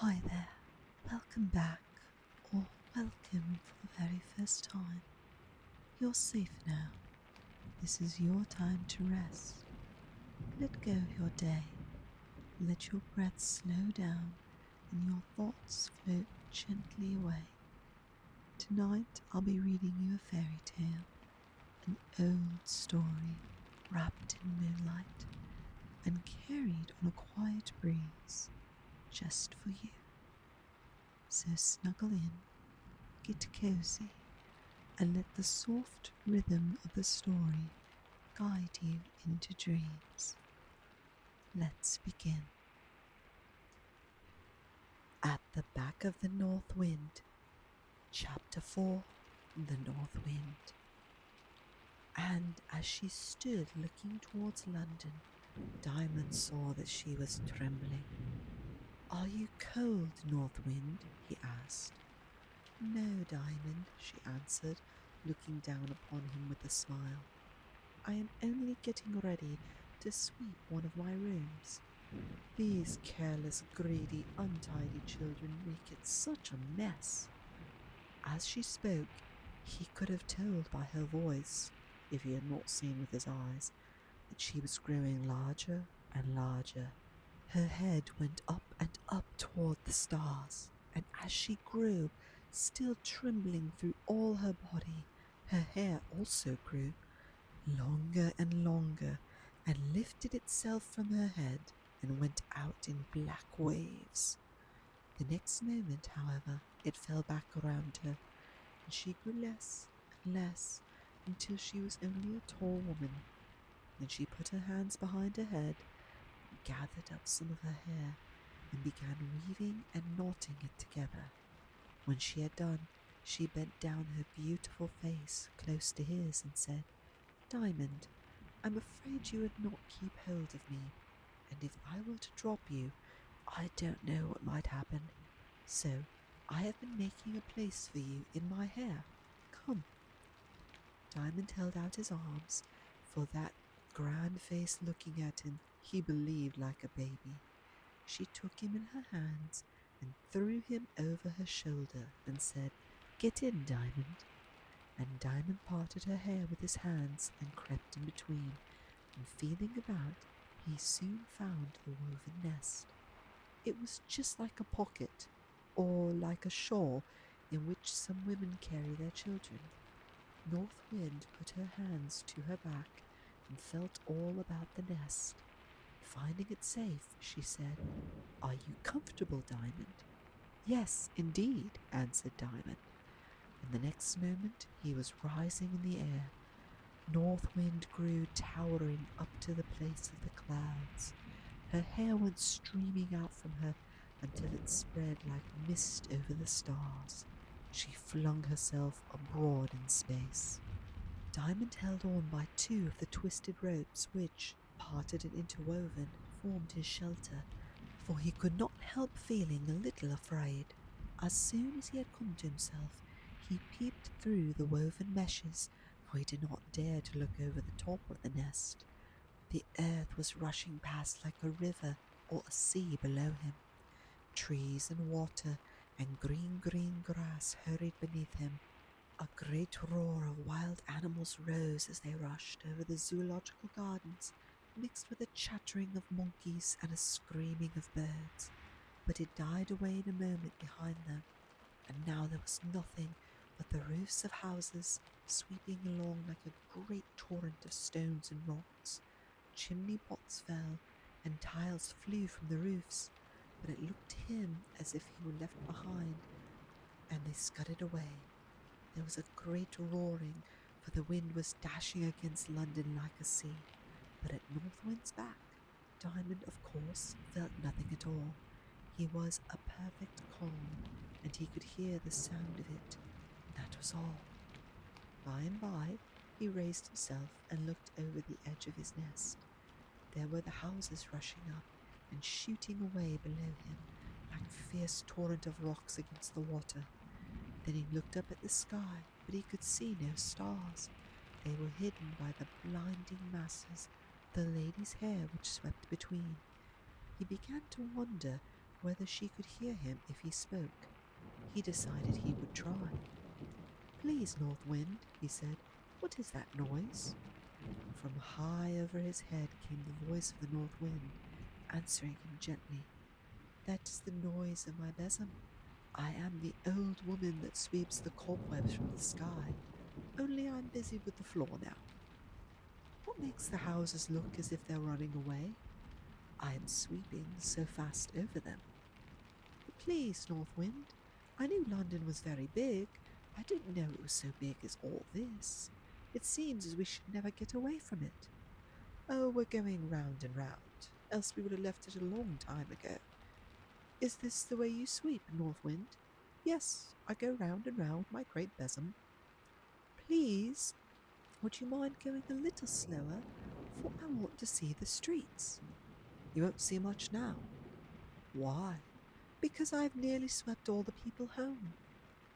Hi there, welcome back, or welcome for the very first time. You're safe now. This is your time to rest. Let go of your day. Let your breath slow down and your thoughts float gently away. Tonight I'll be reading you a fairy tale, an old story wrapped in moonlight and carried on a quiet breeze just for you. So snuggle in, get cozy, and let the soft rhythm of the story guide you into dreams. Let's begin. At the Back of the North Wind, Chapter 4, The North Wind. And as she stood looking towards London, Diamond saw that she was trembling. "Are you cold, North Wind?" he asked. "No, Diamond," she answered, looking down upon him with a smile. "I am only getting ready to sweep one of my rooms. These careless, greedy, untidy children make it such a mess." As she spoke, he could have told by her voice, if he had not seen with his eyes, that she was growing larger and larger. Her head went up and up toward the stars, and as she grew, still trembling through all her body, her hair also grew longer and longer, and lifted itself from her head and went out in black waves. The next moment, however, it fell back around her, and she grew less and less until she was only a tall woman. Then she put her hands behind her head, gathered up some of her hair, and began weaving and knotting it together. When she had done, she bent down her beautiful face close to his and said, "Diamond, I'm afraid you would not keep hold of me, and if I were to drop you, I don't know what might happen. So I have been making a place for you in my hair. Come." Diamond held out his arms, for that grand face looking at him he believed like a baby. She took him in her hands and threw him over her shoulder and said, "Get in, Diamond." And Diamond parted her hair with his hands and crept in between, and feeling about, he soon found the woven nest. It was just like a pocket, or like a shawl in which some women carry their children. North Wind put her hands to her back and felt all about the nest. Finding it safe, she said, "Are you comfortable, Diamond?" "Yes, indeed," answered Diamond. And the next moment he was rising in the air. North Wind grew towering up to the place of the clouds. Her hair went streaming out from her until it spread like mist over the stars. She flung herself abroad in space. Diamond held on by two of the twisted ropes which, parted and interwoven, formed his shelter, for he could not help feeling a little afraid. As soon as he had come to himself, he peeped through the woven meshes, for he did not dare to look over the top of the nest. The earth was rushing past like a river or a sea below him. Trees and water and green grass hurried beneath him. A great roar of wild animals rose as they rushed over the zoological gardens, mixed with a chattering of monkeys and a screaming of birds. But it died away in a moment behind them, and now there was nothing but the roofs of houses sweeping along like a great torrent of stones and rocks. Chimney pots fell, and tiles flew from the roofs, but it looked to him as if he were left behind, and they scudded away. There was a great roaring, for the wind was dashing against London like a sea, but at North Wind's back, Diamond, of course, felt nothing at all. He was a perfect calm, and he could hear the sound of it. That was all. By and by, he raised himself and looked over the edge of his nest. There were the houses rushing up and shooting away below him, like a fierce torrent of rocks against the water. Then he looked up at the sky, but he could see no stars. They were hidden by the blinding masses of the lady's hair which swept between. He began to wonder whether she could hear him if he spoke. He decided he would try. "Please, North Wind," he said, "what is that noise?" From high over his head came the voice of the North Wind, answering him gently. "That is the noise of my besom. I am the old woman that sweeps the cobwebs from the sky, only I'm busy with the floor now." "What makes the houses look as if they're running away?" "I am sweeping so fast over them." "But please, North Wind, I knew London was very big. I didn't know it was so big as all this. It seems as we should never get away from it." "Oh, we're going round and round, else we would have left it a long time ago." "Is this the way you sweep, North Wind?" "Yes, I go round and round my great besom." "Please, would you mind going a little slower, for I want to see the streets." "You won't see much now." "Why?" "Because I've nearly swept all the people home."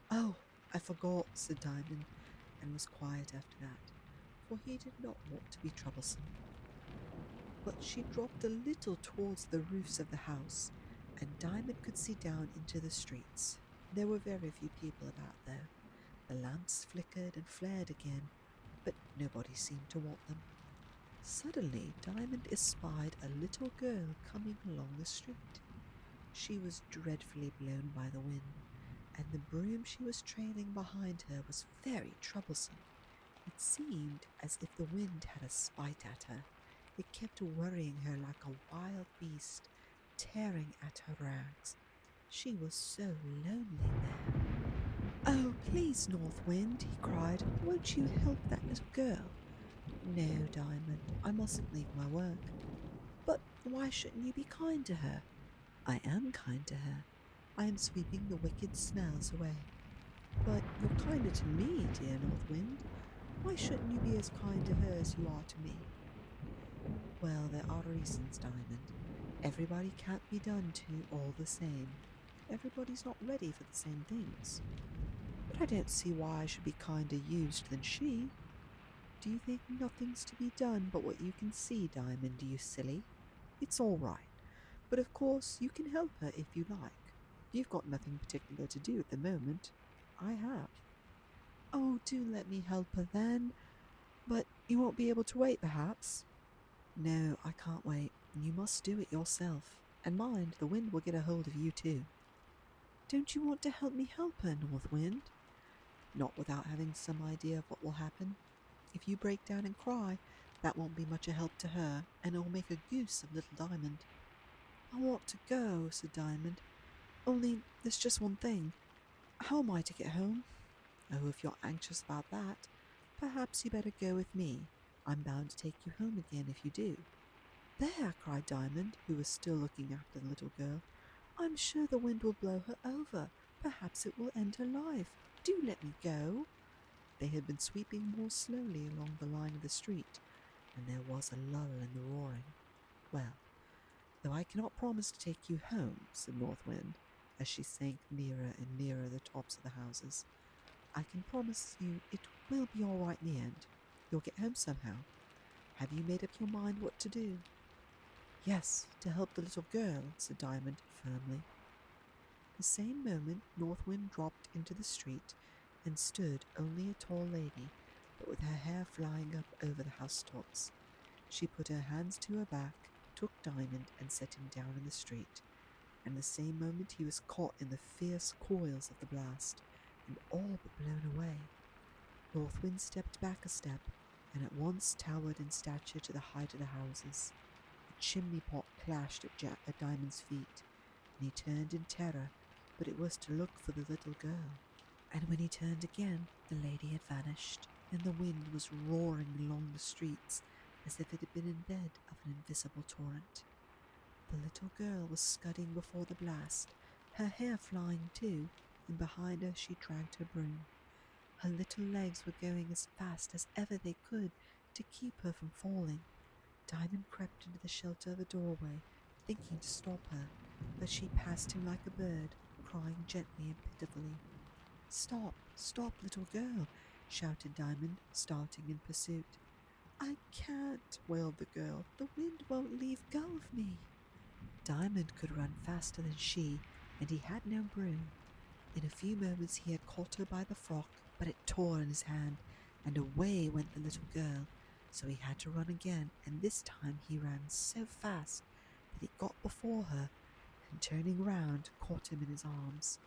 "Oh, I forgot," said Diamond, and was quiet after that, for he did not want to be troublesome. But she dropped a little towards the roofs of the house, and Diamond could see down into the streets. There were very few people about, though. The lamps flickered and flared again, but nobody seemed to want them. Suddenly Diamond espied a little girl coming along the street. She was dreadfully blown by the wind, and the broom she was trailing behind her was very troublesome. It seemed as if the wind had a spite at her. It kept worrying her like a wild beast, tearing at her rags. She was so lonely there. "Oh, please, North Wind," he cried, "won't you help that little girl?" "No, Diamond, I mustn't leave my work." "But why shouldn't you be kind to her?" "I am kind to her. I am sweeping the wicked smells away." "But you're kinder to me, dear North Wind. Why shouldn't you be as kind to her as you are to me?" "Well, there are reasons, Diamond. Everybody can't be done to all the same. Everybody's not ready for the same things." "But I don't see why I should be kinder used than she." "Do you think nothing's to be done but what you can see, Diamond, you silly? It's all right, but of course you can help her if you like. You've got nothing particular to do at the moment. I have." "Oh, do let me help her then. But you won't be able to wait, perhaps?" "No, I can't wait. You must do it yourself. And mind, the wind will get a hold of you too." "Don't you want to help me help her, North Wind?" "Not without having some idea of what will happen. If you break down and cry, that won't be much a help to her, and it'll make a goose of little Diamond." "I want to go," said Diamond. "Only there's just one thing. How am I to get home?" "Oh, if you're anxious about that, perhaps you better go with me. I'm bound to take you home again if you do." "There!" cried Diamond, who was still looking after the little girl. "I'm sure the wind will blow her over. Perhaps it will end her life. Do let me go." They had been sweeping more slowly along the line of the street, and there was a lull in the roaring. "Well, though I cannot promise to take you home," said North Wind, as she sank nearer and nearer the tops of the houses, "I can promise you it will be all right in the end. You'll get home somehow. Have you made up your mind what to do?" "Yes, to help the little girl," said Diamond firmly. The same moment North Wind dropped into the street and stood only a tall lady, but with her hair flying up over the housetops. She put her hands to her back, took Diamond and set him down in the street, and the same moment he was caught in the fierce coils of the blast, and all but blown away. North Wind stepped back a step, and at once towered in stature to the height of the houses. The chimney pot clashed at Diamond's feet, and he turned in terror, but it was to look for the little girl. And when he turned again, the lady had vanished, and the wind was roaring along the streets as if it had been in bed of an invisible torrent. The little girl was scudding before the blast, her hair flying too, and behind her she dragged her broom. Her little legs were going as fast as ever they could to keep her from falling. Diamond crept into the shelter of a doorway, thinking to stop her, but she passed him like a bird, crying gently and pitifully. "Stop, stop, little girl!" shouted Diamond, starting in pursuit. "I can't," wailed the girl. "The wind won't leave go of me." Diamond could run faster than she, and he had no broom. In a few moments he had caught her by the frock, but it tore in his hand, and away went the little girl. So he had to run again, and this time he ran so fast that he got before her, and turning round, caught him in his arms.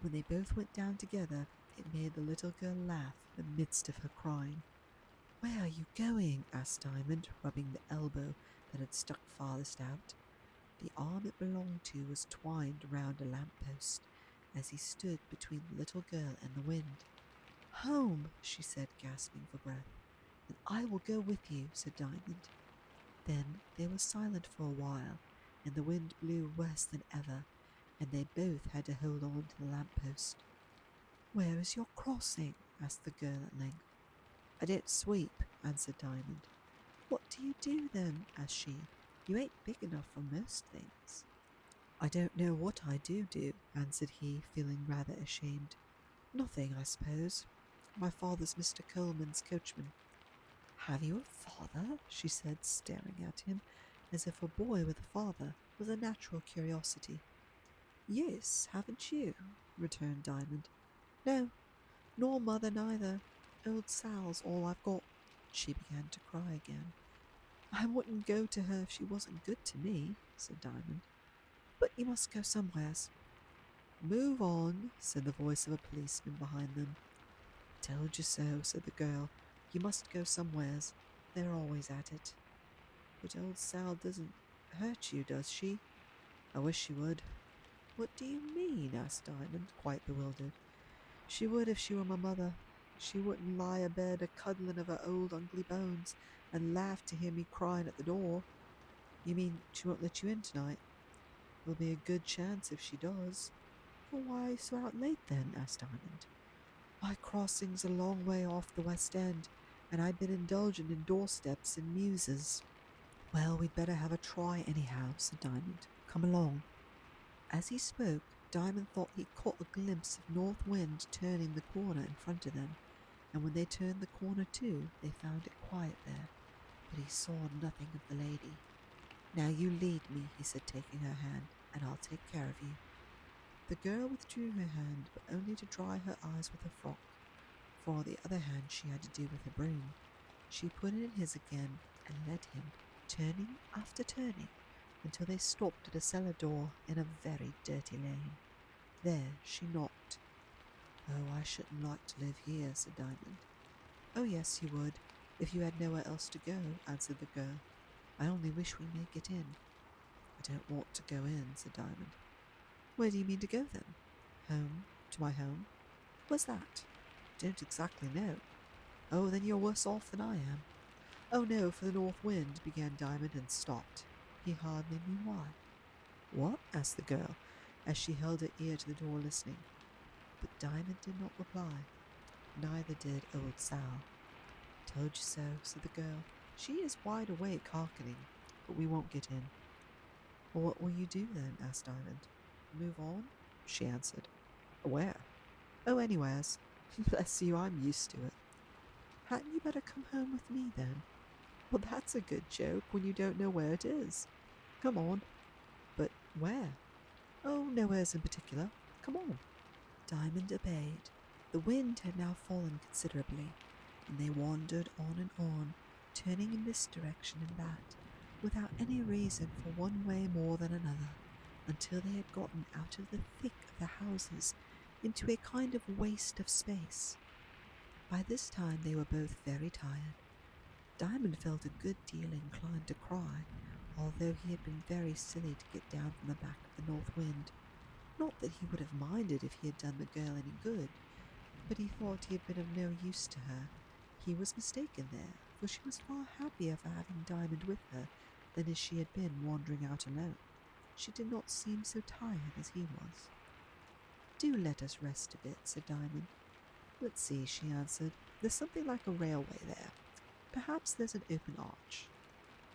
When they both went down together, it made the little girl laugh in the midst of her crying. "Where are you going?" asked Diamond, rubbing the elbow that had stuck farthest out. The arm it belonged to was twined round a lamp-post, as he stood between the little girl and the wind. "Home," she said, gasping for breath. "Then I will go with you," said Diamond. Then they were silent for a while, and the wind blew worse than ever, and they both had to hold on to the lamp-post. "Where is your crossing?" asked the girl at length. "I don't sweep," answered Diamond. "What do you do then?" asked she. "You ain't big enough for most things." "I don't know what I do," answered he, feeling rather ashamed. "Nothing, I suppose. My father's Mr. Coleman's coachman." "Have you a father?" she said, staring at him, as if a boy with a father was a natural curiosity. "Yes, haven't you?" returned Diamond. "No, nor mother neither. Old Sal's all I've got." She began to cry again. "I wouldn't go to her if she wasn't good to me," said Diamond. "But you must go somewheres." "Move on," said the voice of a policeman behind them. "Told you so," said the girl. "You must go somewheres. They're always at it." "But old Sal doesn't hurt you, does she?" "I wish she would." "What do you mean?" asked Diamond, quite bewildered. "She would if she were my mother. She wouldn't lie abed a-cuddling of her old ugly bones and laugh to hear me crying at the door." "You mean she won't let you in tonight?" "There'll be a good chance if she does." "Well, why so out late then?" asked Diamond. "My crossing's a long way off the West End, and I've been indulging in doorsteps and muses." "Well, we'd better have a try anyhow," said Diamond. "Come along." As he spoke, Diamond thought he caught a glimpse of North Wind turning the corner in front of them, and when they turned the corner too, they found it quiet there, but he saw nothing of the lady. "Now you lead me," he said, taking her hand, "and I'll take care of you." The girl withdrew her hand, but only to dry her eyes with her frock, for all the other hand she had to do with her broom. She put it in his again and led him, turning after turning, until they stopped at a cellar door in a very dirty lane. There she knocked. "Oh, I shouldn't like to live here," said Diamond. "Oh, yes, you would, if you had nowhere else to go," answered the girl. "I only wish we may get in." "I don't want to go in," said Diamond. "Where do you mean to go then?" "Home. To my home." "Where's that?" "Don't exactly know." "Oh, then you're worse off than I am." "Oh, no, for the North Wind," began Diamond and stopped. He hardly knew why. "What?" asked the girl, as she held her ear to the door listening. But Diamond did not reply. Neither did old Sal. "Told you so," said the girl. "She is wide awake hearkening, but we won't get in." "Well, what will you do then?" asked Diamond. "Move on," she answered. "Where?" "Oh, anywheres." "Bless you, I'm used to it." "Hadn't you better come home with me then?" "Well, that's a good joke when you don't know where it is." "Come on." "But where?" "Oh, nowheres in particular. Come on." Diamond obeyed. The wind had now fallen considerably, and they wandered on, turning in this direction and that, without any reason for one way more than another, until they had gotten out of the thick of the houses into a kind of waste of space. By this time they were both very tired. Diamond felt a good deal inclined to cry, although he had been very silly to get down from the back of the North Wind. Not that he would have minded if he had done the girl any good, but he thought he had been of no use to her. He was mistaken there, for she was far happier for having Diamond with her than if she had been wandering out alone. She did not seem so tired as he was. "Do let us rest a bit," said Diamond. "Let's see," she answered. "There's something like a railway there. Perhaps there's an open arch."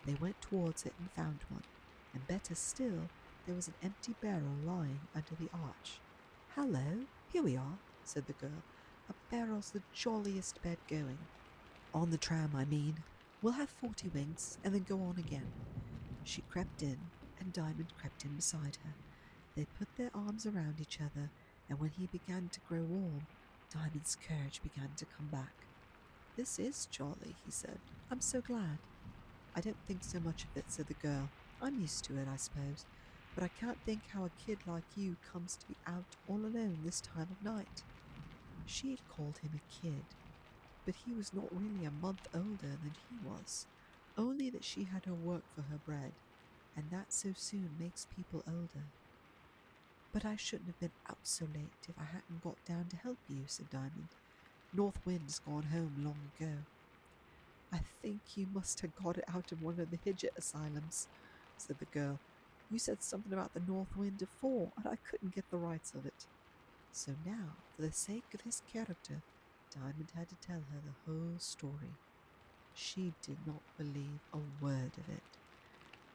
They went towards it and found one, and better still, there was an empty barrel lying under the arch. "Hallo, here we are," said the girl. "A barrel's the jolliest bed going. On the tram, I mean. We'll have 40 winks, and then go on again." She crept in, and Diamond crept in beside her. They put their arms around each other, and when he began to grow warm, Diamond's courage began to come back. "This is jolly," he said. "I'm so glad." "I don't think so much of it," said the girl. "I'm used to it, I suppose, but I can't think how a kid like you comes to be out all alone this time of night." She had called him a kid, but he was not really a month older than he was, only that she had her work for her bread, and that so soon makes people older. "But I shouldn't have been out so late if I hadn't got down to help you," said Diamond. "North Wind's gone home long ago." "I think you must have got it out of one of the Hidget asylums," said the girl. "You said something about the North Wind before, and I couldn't get the rights of it." So now, for the sake of his character, Diamond had to tell her the whole story. She did not believe a word of it.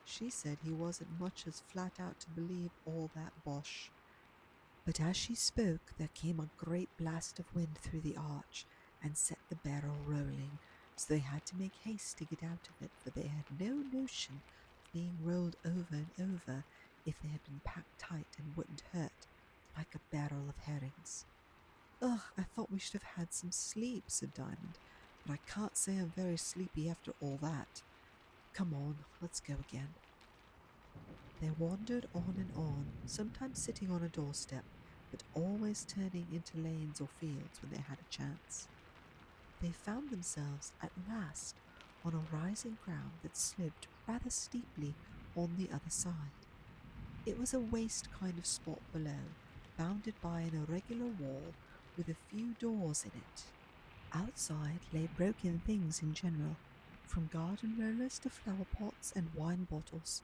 She said he wasn't much as flat out to believe all that bosh. But as she spoke, there came a great blast of wind through the arch and set the barrel rolling, so they had to make haste to get out of it, for they had no notion of being rolled over and over if they had been packed tight and wouldn't hurt, like a barrel of herrings. "Ugh, I thought we should have had some sleep," said Diamond, "but I can't say I'm very sleepy after all that. Come on, let's go again." They wandered on, sometimes sitting on a doorstep, but always turning into lanes or fields when they had a chance. They found themselves at last on a rising ground that sloped rather steeply on the other side. It was a waste kind of spot below, bounded by an irregular wall with a few doors in it. Outside lay broken things in general, from garden rollers to flower pots and wine bottles.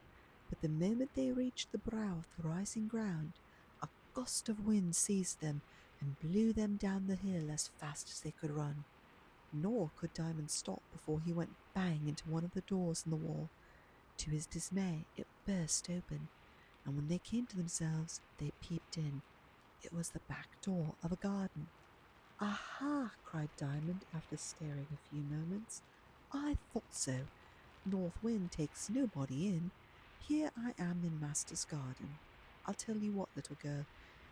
But the moment they reached the brow of the rising ground, a gust of wind seized them and blew them down the hill as fast as they could run. Nor could Diamond stop before he went bang into one of the doors in the wall. To his dismay, it burst open, and when they came to themselves, they peeped in. It was the back door of a garden. "Aha!" cried Diamond, after staring a few moments. "I thought so. North Wind takes nobody in. Here I am in Master's garden. I'll tell you what, little girl,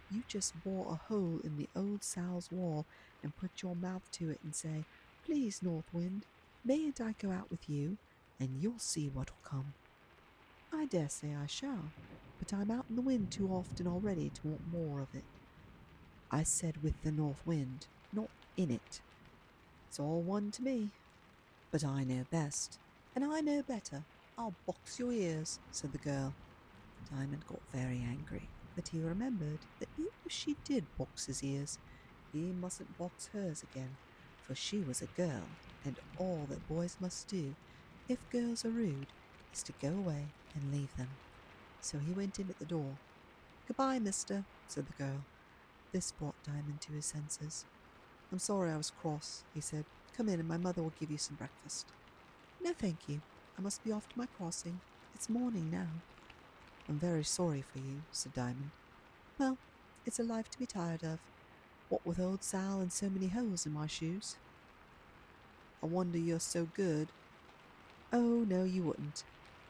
you just bore a hole in the old sow's wall and put your mouth to it and say, 'Please, North Wind, mayn't I go out with you?' and you'll see what'll come." "I dare say I shall, but I'm out in the wind too often already to want more of it." "I said with the North Wind, not in it." "It's all one to me. But I know best, and I know better. I'll box your ears," said the girl. Diamond got very angry, but he remembered that even if she did box his ears, he mustn't box hers again, for she was a girl, and all that boys must do, if girls are rude, is to go away and leave them. So he went in at the door. "Goodbye, mister," said the girl. This brought Diamond to his senses. "I'm sorry I was cross," he said. "Come in and my mother will give you some breakfast." "No, thank you. I must be off to my crossing. It's morning now." "I'm very sorry for you," said Diamond. "Well, it's a life to be tired of. What with old Sal and so many holes in my shoes." "I wonder you're so good." "Oh, no, you wouldn't.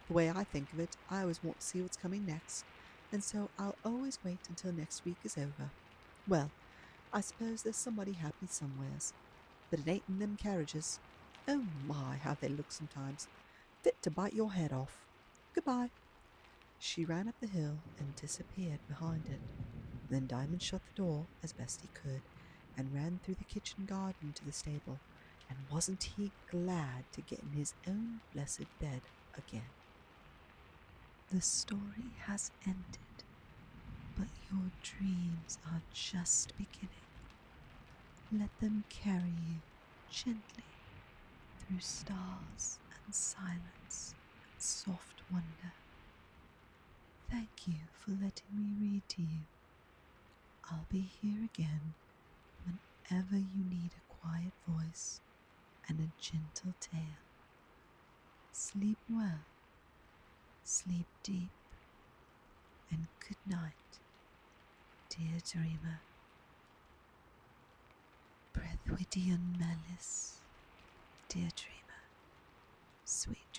The way I think of it, I always want to see what's coming next, and so I'll always wait until next week is over. Well, I suppose there's somebody happy somewheres, but it ain't in them carriages. Oh my, how they look sometimes, fit to bite your head off. Goodbye." She ran up the hill and disappeared behind it. Then Diamond shut the door as best he could and ran through the kitchen garden to the stable, and wasn't he glad to get in his own blessed bed again. The story has ended, but your dreams are just beginning. Let them carry you gently through stars and silence and soft wonder. Thank you for letting me read to you. I'll be here again whenever you need a quiet voice and a gentle tale. Sleep well, sleep deep, and good night, dear dreamer. Breuddwydion melys, dear dreamer, sweet